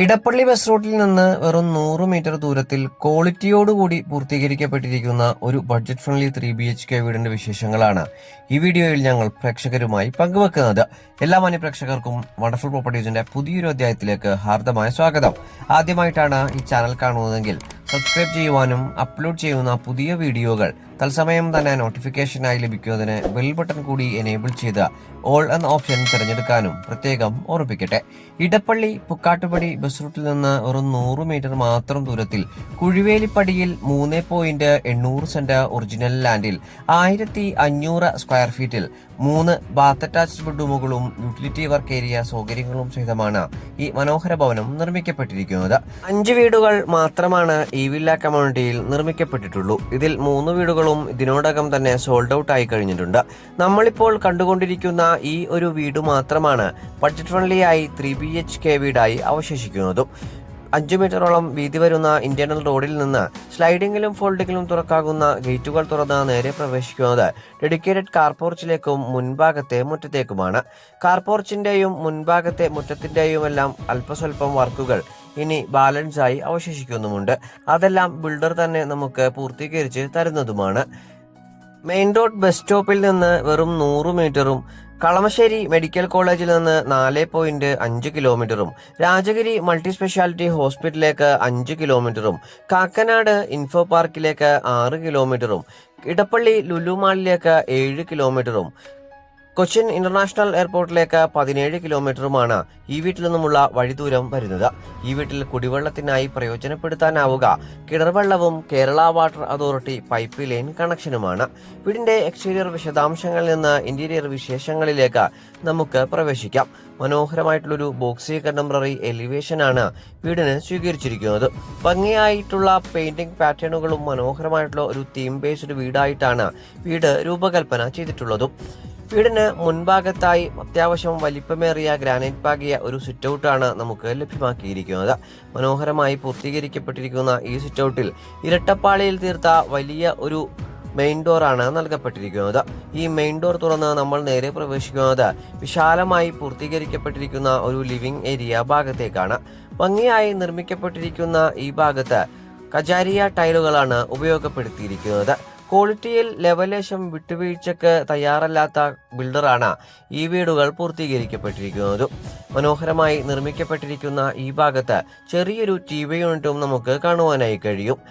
Edappally bus റൂട്ടിൽ നിന്ന് വെറും 100 മീറ്റർ ദൂരത്തിൽ ക്വാളിറ്റിയോടുകൂടി പൂർത്തീകരിക്കപ്പെട്ടിരിക്കുന്ന ഒരു ബഡ്ജറ്റ് ഫ്രണ്ട്ലി 3 BHK വീടിന്റെ വിശേഷങ്ങളാണ് ഈ വീഡിയോയിൽ ഞങ്ങൾ പ്രേക്ഷകരുമായി പങ്കുവെക്കുന്നത്. എല്ലാ മാന്യപ്രേക്ഷകർക്കും വണ്ടർഫുൾ പ്രോപ്പർട്ടീസിന്റെ പുതിയൊരു അധ്യായത്തിലേക്ക് ഹാർദമായ സ്വാഗതം. ആദ്യമായിട്ടാണ് ഈ ചാനൽ കാണുന്നതെങ്കിൽ സബ്സ്ക്രൈബ് ചെയ്യുവാനും അപ്ലോഡ് ചെയ്യുന്ന പുതിയ വീഡിയോകൾ തത്സമയം തന്നെ നോട്ടിഫിക്കേഷനായി ലഭിക്കുന്നതിന് ബെൽ ബട്ടൺ കൂടി എനേബിൾ ചെയ്ത് ഓൾ എന്ന ഓപ്ഷൻ തിരഞ്ഞെടുക്കാനും പ്രത്യേകം ഓർമ്മിപ്പിക്കട്ടെ. ഇടപ്പള്ളി പുക്കാട്ടുപടി ബസ് റൂട്ടിൽ നിന്ന് ഒരു 100 മീറ്റർ മാത്രം ദൂരത്തിൽ കുഴിവേലിപ്പടിയിൽ 3.800 സെന്റ് ഒറിജിനൽ ലാൻഡിൽ 1500 സ്ക്വയർ ഫീറ്റിൽ 3 ബാത്ത് അറ്റാച്ച്ഡ് ബെഡ്റൂമുകളും യൂട്ടിലിറ്റി വർക്ക് ഏരിയ സൗകര്യങ്ങളും സഹിതമാണ് ഈ മനോഹര ഭവനം നിർമ്മിക്കപ്പെട്ടിരിക്കുന്നത്. 5 വീടുകൾ മാത്രമാണ് ഈ വില്ല കമ്മ്യൂണിറ്റിയിൽ നിർമ്മിക്കപ്പെട്ടിട്ടുള്ളൂ. ഇതിൽ 3 വീടുകളും ഇതിനോടകം തന്നെ സോൾഡ് ഔട്ട് ആയി കഴിഞ്ഞിട്ടുണ്ട്. നമ്മളിപ്പോൾ കണ്ടുകൊണ്ടിരിക്കുന്ന ഈ ഒരു വീട് മാത്രമാണ് ബഡ്ജറ്റ് ഫ്രണ്ട്ലി ആയി 3 BHK വീടായി അവശേഷിക്കുന്നതും. 5 മീറ്ററോളം വീതി വരുന്ന ഇന്റേണൽ റോഡിൽ നിന്ന് സ്ലൈഡിങ്ങിലും ഫോൾഡിങ്ങിലും തുറക്കാകുന്ന ഗേറ്റുകൾ തുറന്ന് നേരെ പ്രവേശിക്കുന്നത് ഡെഡിക്കേറ്റഡ് കാർപോർച്ചിലേക്കും മുൻഭാഗത്തെ മുറ്റത്തേക്കുമാണ്. കാർപോർച്ചിന്റെയും മുൻഭാഗത്തെ മുറ്റത്തിന്റെയുമെല്ലാം അല്പസ്വല്പം വർക്കുകൾ ഇനി ബാലൻസായി അവശേഷിക്കുന്നുമുണ്ട്. അതെല്ലാം ബിൽഡർ തന്നെ നമുക്ക് പൂർത്തീകരിച്ച് തരുന്നതുമാണ്. മെയിൻ റോഡ് ബസ് സ്റ്റോപ്പിൽ നിന്ന് വെറും 100 മീറ്ററും കളമശ്ശേരി മെഡിക്കൽ കോളേജിൽ നിന്ന് 4.5 കിലോമീറ്ററും രാജഗിരി മൾട്ടി സ്പെഷ്യാലിറ്റി ഹോസ്പിറ്റലിലേക്ക് 5 കിലോമീറ്ററും കാക്കനാട് ഇൻഫോ പാർക്കിലേക്ക് 6 കിലോമീറ്ററും ഇടപ്പള്ളി ലുലു മാളിലേക്ക് 7 കിലോമീറ്ററും കൊച്ചിൻ ഇന്റർനാഷണൽ എയർപോർട്ടിലേക്ക് 17 കിലോമീറ്ററുമാണ് ഈ വീട്ടിൽ നിന്നുമുള്ള വഴിദൂരം വരുന്നത്. ഈ വീട്ടിൽ കുടിവെള്ളത്തിനായി പ്രയോജനപ്പെടുത്താനാവുക കിണർവെള്ളവും Kerala water authority pipe line കണക്ഷനുമാണ്. വീടിന്റെ എക്സ്റ്റീരിയർ വിശദാംശങ്ങളിൽ നിന്ന് ഇന്റീരിയർ വിശേഷങ്ങളിലേക്ക് നമുക്ക് പ്രവേശിക്കാം. മനോഹരമായിട്ടുള്ളൊരു ബോക്സി കണ്ടംപററി എലിവേഷനാണ് വീടിന് സ്വീകരിച്ചിരിക്കുന്നത്. ഭംഗിയായിട്ടുള്ള പെയിന്റിംഗ് പാറ്റേണുകളും മനോഹരമായിട്ടുള്ള ഒരു തീം ബേസ്ഡ് വീടായിട്ടാണ് വീട് രൂപകൽപ്പന ചെയ്തിട്ടുള്ളതും. വീടിന് മുൻഭാഗത്തായി അത്യാവശ്യം വലിപ്പമേറിയ ഗ്രാനൈറ്റ് പാകിയ ഒരു സിറ്റ് ഔട്ടാണ് നമുക്ക് ലഭ്യമാക്കിയിരിക്കുന്നത്. മനോഹരമായി പൂർത്തീകരിക്കപ്പെട്ടിരിക്കുന്ന ഈ സിറ്റ് ഔട്ടിൽ ഇരട്ടപ്പാളിയിൽ തീർത്ത വലിയ ഒരു മെയിൻ ഡോറാണ് നൽകപ്പെട്ടിരിക്കുന്നത്. ഈ മെയിൻ ഡോർ തുറന്ന് നമ്മൾ നേരെ പ്രവേശിക്കുന്നത് വിശാലമായി പൂർത്തീകരിക്കപ്പെട്ടിരിക്കുന്ന ഒരു ലിവിംഗ് ഏരിയ ഭാഗത്തേക്കാണ്. ഭംഗിയായി നിർമ്മിക്കപ്പെട്ടിരിക്കുന്ന ഈ ഭാഗത്ത് കജാരിയ ടൈലുകളാണ് ഉപയോഗപ്പെടുത്തിയിരിക്കുന്നത്. ക്വാളിറ്റിയിൽ ലെവലേശം വിട്ടുവീഴ്ചക്ക് തയ്യാറല്ലാത്ത ബിൽഡറാണ് ഈ വീടുകൾ പൂർത്തീകരിക്കപ്പെട്ടിരിക്കുന്നത്. മനോഹരമായി നിർമ്മിക്കപ്പെട്ടിരിക്കുന്ന ഈ ഭാഗത്ത് ചെറിയൊരു TV യൂണിറ്റും നമുക്ക് കാണുവാനായി കഴിയും.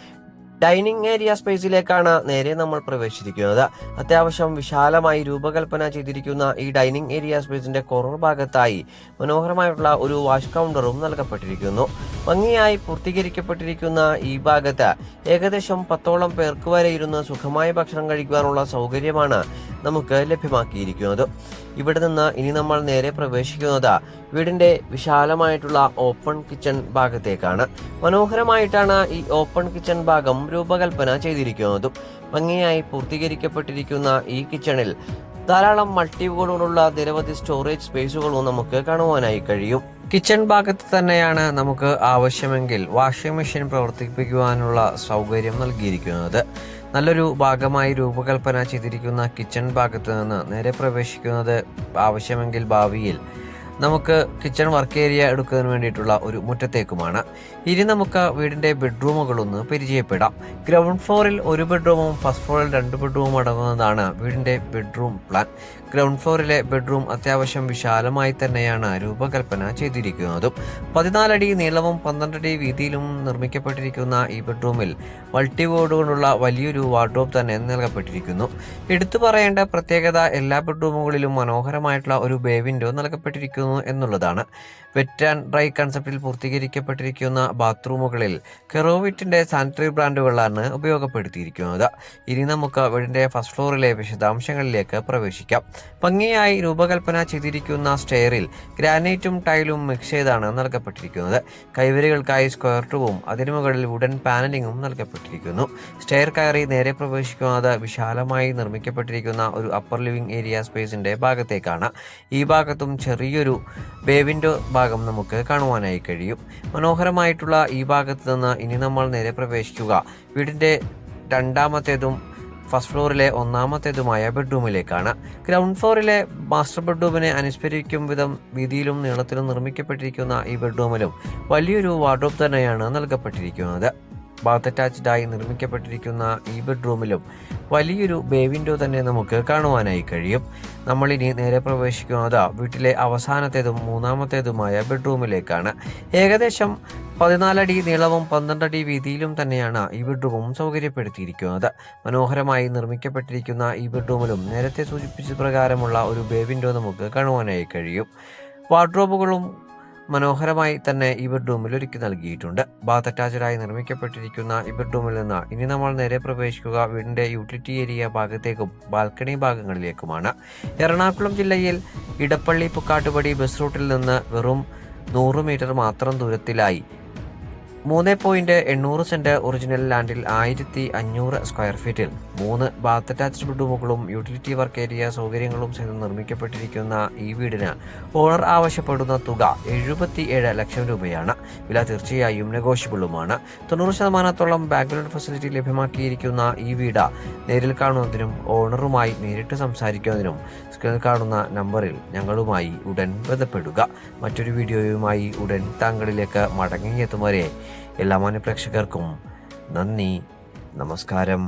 ഡൈനിങ് ഏരിയ സ്പേസിലേക്കാണ് നേരെ നമ്മൾ പ്രവേശിച്ചിരിക്കുന്നത്. അത്യാവശ്യം വിശാലമായി രൂപകൽപ്പന ചെയ്തിരിക്കുന്ന ഈ ഡൈനിങ് ഏരിയ സ്പേസിന്റെ കോർണർ ഭാഗത്തായി മനോഹരമായിട്ടുള്ള ഒരു വാഷ് കൗണ്ടറും നൽകപ്പെട്ടിരിക്കുന്നു. ഭംഗിയായി പൂർത്തീകരിക്കപ്പെട്ടിരിക്കുന്ന ഈ ഭാഗത്ത് ഏകദേശം 10ഓളം പേർക്ക് വരെ ഇരുന്ന് സുഖമായി ഭക്ഷണം കഴിക്കുവാനുള്ള സൗകര്യമാണ് നമുക്ക് ലഭ്യമാക്കിയിരിക്കുന്നത്. ഇവിടെ നിന്ന് ഇനി നമ്മൾ നേരെ പ്രവേശിക്കുന്നത് വീടിന്റെ വിശാലമായിട്ടുള്ള ഓപ്പൺ കിച്ചൺ ഭാഗത്തേക്കാണ്. മനോഹരമായിട്ടാണ് ഈ ഓപ്പൺ കിച്ചൺ ഭാഗം രൂപകൽപ്പന ചെയ്തിരിക്കുന്നതും. ഭംഗിയായി പൂർത്തീകരിക്കപ്പെട്ടിരിക്കുന്ന ഈ കിച്ചണിൽ ധാരാളം മൾട്ടിവുകളുള്ള നിരവധി സ്റ്റോറേജ് സ്പേസുകളും നമുക്ക് കാണുവാനായി കഴിയും. കിച്ചൺ ഭാഗത്ത് തന്നെയാണ് നമുക്ക് ആവശ്യമെങ്കിൽ വാഷിംഗ് മെഷീൻ പ്രവർത്തിപ്പിക്കുവാനുള്ള സൗകര്യം നൽകിയിരിക്കുന്നത്. നല്ലൊരു ഭാഗമായി രൂപകൽപ്പന ചെയ്തിരിക്കുന്ന കിച്ചൺ ഭാഗത്ത് നിന്ന് നേരെ പ്രവേശിക്കുന്നത് ആവശ്യമെങ്കിൽ ഭാവിയിൽ നമുക്ക് കിച്ചൺ വർക്ക് ഏരിയ എടുക്കുന്നതിന് വേണ്ടിയിട്ടുള്ള ഒരു മുറ്റത്തേക്കുമാണ്. ഇനി നമുക്ക് വീടിന്റെ ബെഡ്റൂമുകളൊന്ന് പരിചയപ്പെടാം. ഗ്രൗണ്ട് ഫ്ലോറിൽ 1 ബെഡ്റൂമും ഫസ്റ്റ് ഫ്ലോറിൽ 2 ബെഡ്റൂമും അടങ്ങുന്നതാണ് വീടിന്റെ ബെഡ്റൂം പ്ലാൻ. ഗ്രൗണ്ട് ഫ്ലോറിലെ ബെഡ്റൂം അത്യാവശ്യം വിശാലമായി തന്നെയാണ് രൂപകൽപ്പന ചെയ്തിരിക്കുന്നതും. 14 അടി നീളവും 12 അടി വീതിയിലും നിർമ്മിക്കപ്പെട്ടിരിക്കുന്ന ഈ ബെഡ്റൂമിൽ മൾട്ടിവുഡ് കൊണ്ടുള്ള വലിയൊരു വാർഡ്രോബ് തന്നെ നൽകപ്പെട്ടിരിക്കുന്നു. എടുത്തു പറയേണ്ട പ്രത്യേകത എല്ലാ ബെഡ്റൂമുകളിലും മനോഹരമായിട്ടുള്ള ഒരു ബേ വിൻഡോ നൽകപ്പെട്ടിരിക്കുന്നു എന്നുള്ളതാണ്. വെറ്റ് ആൻഡ് ഡ്രൈ കൺസെപ്റ്റിൽ പൂർത്തീകരിക്കപ്പെട്ടിരിക്കുന്ന ബാത്റൂമുകളിൽ കെറോവിറ്റിന്റെ സാനിറ്ററി ബ്രാൻഡുകളാണ് ഉപയോഗപ്പെടുത്തിയിരിക്കുന്നത്. ഇനി നമുക്ക് വീടിന്റെ ഫസ്റ്റ് ഫ്ലോറിലെ വിശദാംശങ്ങളിലേക്ക് പ്രവേശിക്കാം. ഭംഗിയായി രൂപകൽപ്പന ചെയ്തിരിക്കുന്ന സ്റ്റെയറിൽ ഗ്രാനൈറ്റും ടൈലും മിക്സ് ചെയ്താണ് നൽകപ്പെട്ടിരിക്കുന്നത്. കൈവരികൾക്കായി സ്ക്വയർ ട്യൂബും അതിനു മുകളിൽ വുഡൻ പാനലിംഗും നൽകപ്പെട്ടിരിക്കുന്നു. സ്റ്റെയർ കയറി നേരെ പ്രവേശിക്കുന്നത് വിശാലമായി നിർമ്മിക്കപ്പെട്ടിരിക്കുന്ന ഒരു അപ്പർ ലിവിംഗ് ഏരിയ സ്പേസിന്റെ ഭാഗത്തേക്കാണ്. ഈ ഭാഗത്തും ചെറിയൊരു ബേ വിൻഡോ ഭാഗം നമുക്ക് കാണുവാനായി കഴിയും. മനോഹരമായിട്ടുള്ള ഈ ഭാഗത്ത് നിന്ന് ഇനി നമ്മൾ നേരെ പ്രവേശിക്കുക വീടിന്റെ രണ്ടാമത്തേതും ഫസ്റ്റ് ഫ്ലോറിലെ ഒന്നാമത്തേതുമായ ബെഡ്റൂമിലേക്കാണ്. ഗ്രൗണ്ട് ഫ്ലോറിലെ മാസ്റ്റർ ബെഡ്റൂമിനെ അനുസ്മരിക്കും വിധം വീതിയിലും നീളത്തിലും നിർമ്മിക്കപ്പെട്ടിരിക്കുന്ന ഈ ബെഡ്റൂമിലും വലിയൊരു വാർഡ്രോബ് തന്നെയാണ് നൽകപ്പെട്ടിരിക്കുന്നത്. ബാത്ത് അറ്റാച്ച്ഡായി നിർമ്മിക്കപ്പെട്ടിരിക്കുന്ന ഈ ബെഡ്റൂമിലും വലിയൊരു ബേ വിൻഡോ തന്നെ നമുക്ക് കാണുവാനായി കഴിയും. നമ്മളിനി നേരെ പ്രവേശിക്കുന്നത് വീട്ടിലെ അവസാനത്തേതും മൂന്നാമത്തേതുമായ ബെഡ്റൂമിലേക്കാണ്. ഏകദേശം 14 അടി നീളവും 12 അടി വീതിയിലും തന്നെയാണ് ഈ ബെഡ്റൂമും സൗകര്യപ്പെടുത്തിയിരിക്കുന്നത്. മനോഹരമായി നിർമ്മിക്കപ്പെട്ടിരിക്കുന്ന ഈ ബെഡ്റൂമിലും നേരത്തെ സൂചിപ്പിച്ച പ്രകാരമുള്ള ഒരു ബേ വിൻഡോ നമുക്ക് കാണുവാനായി കഴിയും. വാർഡ്രോബുകളും മനോഹരമായി തന്നെ ഈ ബെഡ്റൂമിൽ ഒരുക്കി നൽകിയിട്ടുണ്ട്. ബാത്ത് അറ്റാച്ച്ഡായി നിർമ്മിക്കപ്പെട്ടിരിക്കുന്ന ഈ ബെഡ്റൂമിൽ നിന്ന് ഇനി നമ്മൾ നേരെ പ്രവേശിക്കുക വീടിന്റെ യൂട്ടിലിറ്റി ഏരിയ ഭാഗത്തേക്കും ബാൽക്കണി ഭാഗങ്ങളിലേക്കുമാണ്. എറണാകുളം ജില്ലയിൽ ഇടപ്പള്ളി പുക്കാട്ടുപടി ബസ് റൂട്ടിൽ നിന്ന് വെറും 100 മീറ്റർ മാത്രം ദൂരത്തിലായി 3.800 സെന്റ് ഒറിജിനൽ ലാൻഡിൽ 1500 സ്ക്വയർ ഫീറ്റിൽ 3 ബാത്ത് അറ്റാച്ച്ഡ് ബെഡ്റൂമുകളും യൂട്ടിലിറ്റി വർക്ക് ഏരിയ സൗകര്യങ്ങളും സഹിതം നിർമ്മിക്കപ്പെട്ടിരിക്കുന്ന ഈ വീടിന് ഓണർ ആവശ്യപ്പെടുന്ന തുക 77 ലക്ഷം രൂപയാണ്. വില തീർച്ചയായും നെഗോഷ്യബിളുമാണ്. 90% ബാങ്ക് ലോൺ ഫെസിലിറ്റി ലഭ്യമാക്കിയിരിക്കുന്ന ഈ വീട് നേരിൽ കാണുന്നതിനും ഓണറുമായി നേരിട്ട് സംസാരിക്കുന്നതിനും സ്ക്രീനിൽ കാണുന്ന നമ്പറിൽ ഞങ്ങളുമായി ഉടൻ ബന്ധപ്പെടുക. മറ്റൊരു വീഡിയോയുമായി ഉടൻ താങ്കളിലേക്ക് മടങ്ങിയെത്തും വരെ എല്ലാ മാന്യ പ്രേക്ഷകർക്കും നന്ദി, നമസ്കാരം.